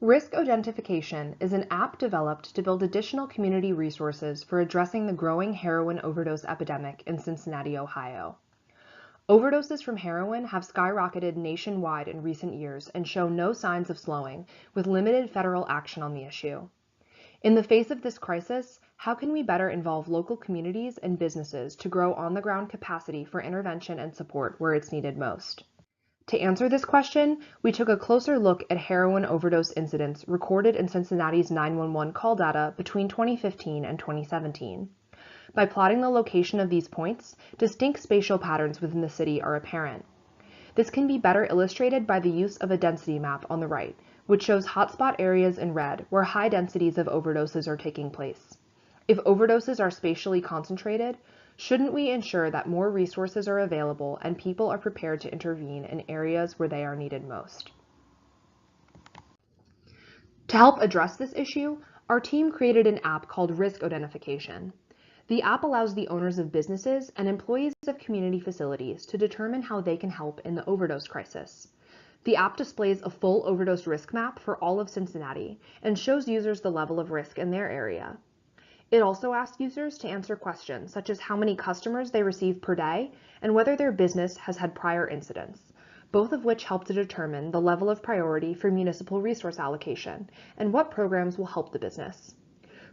Risk Odentification is an app developed to build additional community resources for addressing the growing heroin overdose epidemic in Cincinnati, Ohio. Overdoses from heroin have skyrocketed nationwide in recent years and show no signs of slowing, with limited federal action on the issue. In the face of this crisis, how can we better involve local communities and businesses to grow on-the-ground capacity for intervention and support where it's needed most? To answer this question, we took a closer look at heroin overdose incidents recorded in Cincinnati's 911 call data between 2015 and 2017. By plotting the location of these points, distinct spatial patterns within the city are apparent. This can be better illustrated by the use of a density map on the right, which shows hotspot areas in red where high densities of overdoses are taking place. If overdoses are spatially concentrated, shouldn't we ensure that more resources are available and people are prepared to intervene in areas where they are needed most? To help address this issue, our team created an app called Risk Odentification. The app allows the owners of businesses and employees of community facilities to determine how they can help in the overdose crisis. The app displays a full overdose risk map for all of Cincinnati and shows users the level of risk in their area. It also asks users to answer questions such as how many customers they receive per day and whether their business has had prior incidents, both of which help to determine the level of priority for municipal resource allocation and what programs will help the business.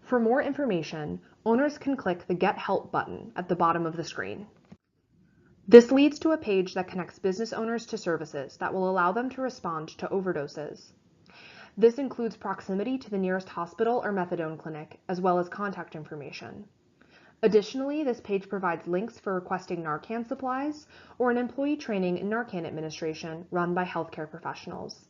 For more information, owners can click the Get Help button at the bottom of the screen. This leads to a page that connects business owners to services that will allow them to respond to overdoses. This includes proximity to the nearest hospital or methadone clinic, as well as contact information. Additionally, this page provides links for requesting Narcan supplies or an employee training in Narcan administration run by healthcare professionals.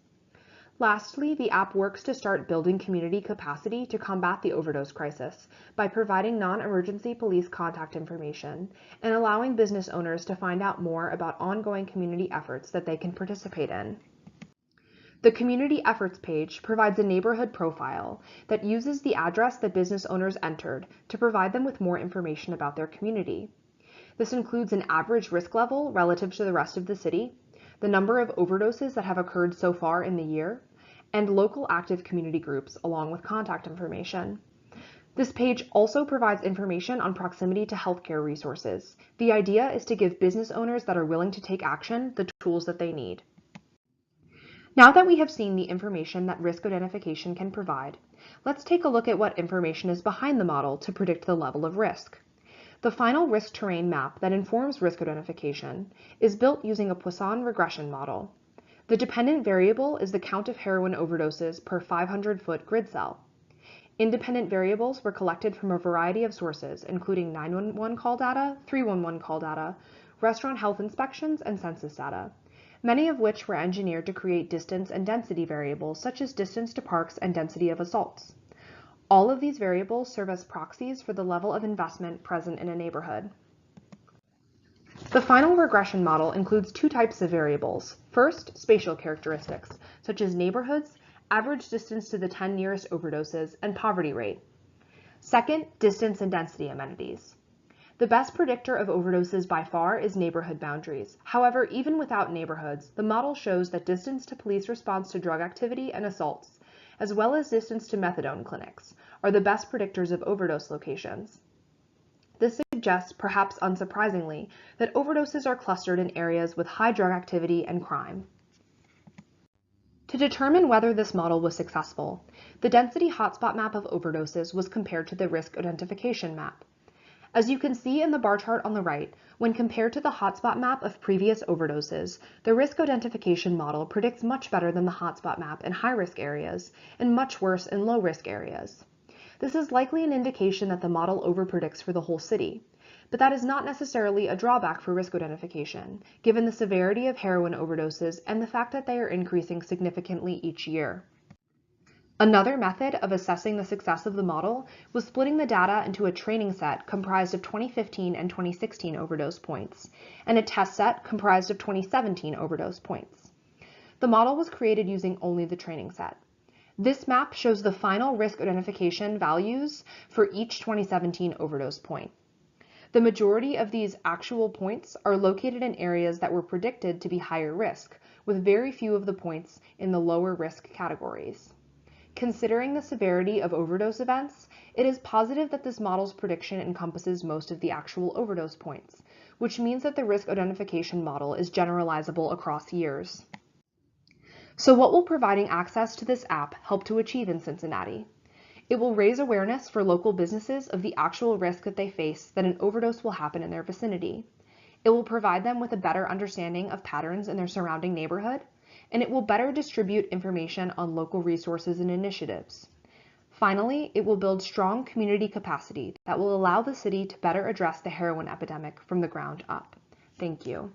Lastly, the app works to start building community capacity to combat the overdose crisis by providing non-emergency police contact information and allowing business owners to find out more about ongoing community efforts that they can participate in. The Community Efforts page provides a neighborhood profile that uses the address that business owners entered to provide them with more information about their community. This includes an average risk level relative to the rest of the city, the number of overdoses that have occurred so far in the year, and local active community groups along with contact information. This page also provides information on proximity to healthcare resources. The idea is to give business owners that are willing to take action the tools that they need. Now that we have seen the information that risk identification can provide, let's take a look at what information is behind the model to predict the level of risk. The final risk terrain map that informs risk identification is built using a Poisson regression model. The dependent variable is the count of heroin overdoses per 500-foot grid cell. Independent variables were collected from a variety of sources, including 911 call data, 311 call data, restaurant health inspections, and census data, many of which were engineered to create distance and density variables such as distance to parks and density of assaults. All of these variables serve as proxies for the level of investment present in a neighborhood. The final regression model includes two types of variables. First, spatial characteristics, such as neighborhoods, average distance to the 10 nearest overdoses, and poverty rate. Second, distance and density amenities. The best predictor of overdoses by far is neighborhood boundaries. However, even without neighborhoods, the model shows that distance to police response to drug activity and assaults, as well as distance to methadone clinics, are the best predictors of overdose locations. This suggests, perhaps unsurprisingly, that overdoses are clustered in areas with high drug activity and crime. To determine whether this model was successful, the density hotspot map of overdoses was compared to the risk identification map. As you can see in the bar chart on the right, when compared to the hotspot map of previous overdoses, the risk identification model predicts much better than the hotspot map in high-risk areas and much worse in low-risk areas. This is likely an indication that the model overpredicts for the whole city, but that is not necessarily a drawback for risk identification, given the severity of heroin overdoses and the fact that they are increasing significantly each year. Another method of assessing the success of the model was splitting the data into a training set comprised of 2015 and 2016 overdose points, and a test set comprised of 2017 overdose points. The model was created using only the training set. This map shows the final risk identification values for each 2017 overdose point. The majority of these actual points are located in areas that were predicted to be higher risk, with very few of the points in the lower risk categories. Considering the severity of overdose events, it is positive that this model's prediction encompasses most of the actual overdose points, which means that the risk identification model is generalizable across years. So what will providing access to this app help to achieve in Cincinnati? It will raise awareness for local businesses of the actual risk that they face that an overdose will happen in their vicinity. It will provide them with a better understanding of patterns in their surrounding neighborhood, and it will better distribute information on local resources and initiatives. Finally, it will build strong community capacity that will allow the city to better address the heroin epidemic from the ground up. Thank you.